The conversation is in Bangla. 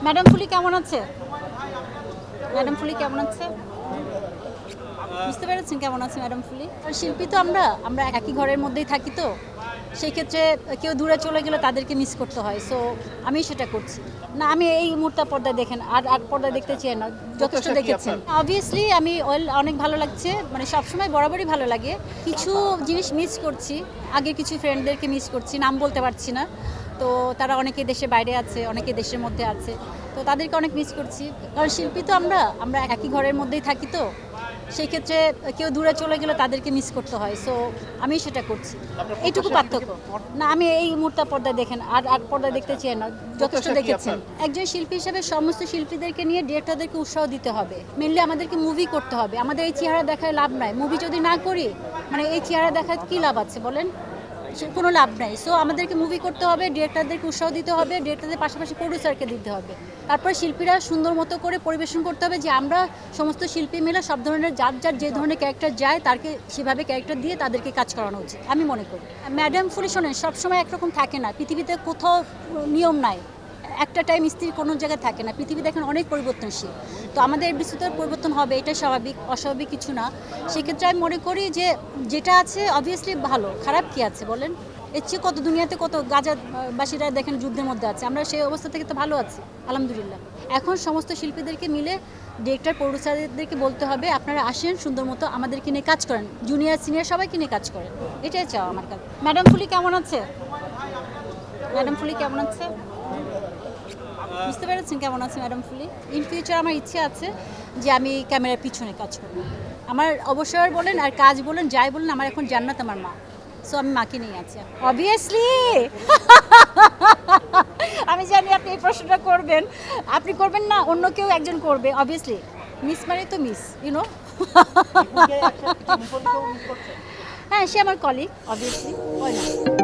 ম্যাডাম ফুলি কেমন আছে? ম্যাডাম ফুলি কেমন আছে? বুঝতে পেরেছেন কেমন আছে ম্যাডাম ফুলি? আর শিল্পী তো আমরা একই ঘরের মধ্যেই থাকি, তো সেই ক্ষেত্রে কেউ দূরে চলে গেলে তাদেরকে মিস করতে হয়। সো আমি সেটা করছি না। আমি এই মুহূর্তে পর্দায় দেখেন, আর পর্দায় দেখতে চাই না, যথেষ্ট দেখেছেন। অবভিয়াসলি আমি অনেক ভালো লাগছে, মানে সবসময় বরাবরই ভালো লাগে। কিছু জিনিস মিস করছি, আগের কিছু ফ্রেন্ডদেরকে মিস করছি, নাম বলতে পারছি না। তো তারা অনেকে দেশের বাইরে আছে, অনেকে দেশের মধ্যে আছে, তো তাদেরকে অনেক মিস করছি। কারণ শিল্পী তো আমরা একই ঘরের মধ্যেই থাকি, তো সেই ক্ষেত্রে কেউ দূরে চলে গেলে তাদেরকে মিস করতে হয়। সো আমি সেটা করছি, এইটুকু পার্থক্য। না, আমি এই মুহূর্তে পর্দায় দেখেন, আর পর্দায় দেখতে চাই না, যথেষ্ট দেখেছেন। একজন শিল্পী হিসেবে সমস্ত শিল্পীদেরকে নিয়ে ডিরেক্টরদেরকে উৎসাহ দিতে হবে। মেনলি আমাদেরকে মুভি করতে হবে। আমাদের এই চেহারা দেখায় লাভ নাই। মুভি যদি না করি, মানে এই চেহারা দেখায় কী লাভ আছে বলেন? কোনো লাভ নাই। সো আমাদেরকে মুভি করতে হবে, ডিরেক্টরদেরকে উৎসাহ দিতে হবে, ডিরেক্টরদের পাশাপাশি প্রডিউসারকে দিতে হবে। তারপরে শিল্পীরা সুন্দর মতো করে পরিবেশন করতে হবে, যে আমরা সমস্ত শিল্পী মিলে সব ধরনের যার যে ধরনের ক্যারেক্টার যায় তাকে সেভাবে ক্যারেক্টার দিয়ে তাদেরকে কাজ করানো উচিত, আমি মনে করি। ম্যাডাম ফুলি শোনেন, সবসময় একরকম থাকে না। পৃথিবীতে কোথাও নিয়ম নাই, একটা টাইম স্থির কোনো জায়গায় থাকে না। পৃথিবী দেখেন অনেক পরিবর্তনশীল। তো আমাদের বিস্তৃত পরিবর্তন হবে, এটা স্বাভাবিক, অস্বাভাবিক কিছু না। সেক্ষেত্রে আমি মনে করি যে যেটা আছে অবভিয়াসলি ভালো, খারাপ কি আছে বলেন? এর চেয়ে কত দুনিয়াতে কত গাজাবাসীরা দেখেন যুদ্ধের মধ্যে আছে, আমরা সেই অবস্থা থেকে তো ভালো আছি আলহামদুলিল্লাহ। এখন সমস্ত শিল্পীদেরকে মিলে ডিরেক্টর প্রডিউসারদেরকে বলতে হবে, আপনারা আসেন, সুন্দর মতো আমাদেরকে নিয়ে কাজ করেন, জুনিয়র সিনিয়র সবাইকে নিয়ে কাজ করেন, এটাই চাও আমার কাছে। ম্যাডাম ফুলি কেমন আছে? ম্যাডাম ফুলি কেমন আছে? বুঝতে পেরেছেন কেমন আছে ম্যাডাম ফুলি? ইন ফিউচার আমার ইচ্ছে আছে যে আমি ক্যামেরার পিছনে কাজ করব। আমার অবসর বলেন আর কাজ বলেন, যাই বলেন, আমার এখন জান্নাত আমার মা। সো আমি মাকে নিয়ে আছি অবভিয়াসলি। আমি জানি আপনি এই প্রশ্নটা করবেন। আপনি করবেন না, অন্য কেউ একজন করবে অবভিয়াসলি। মিস মানে তো মিস, ইউনো। হ্যাঁ, সে আমার কলিগ অবভিয়াসলি, হয় না।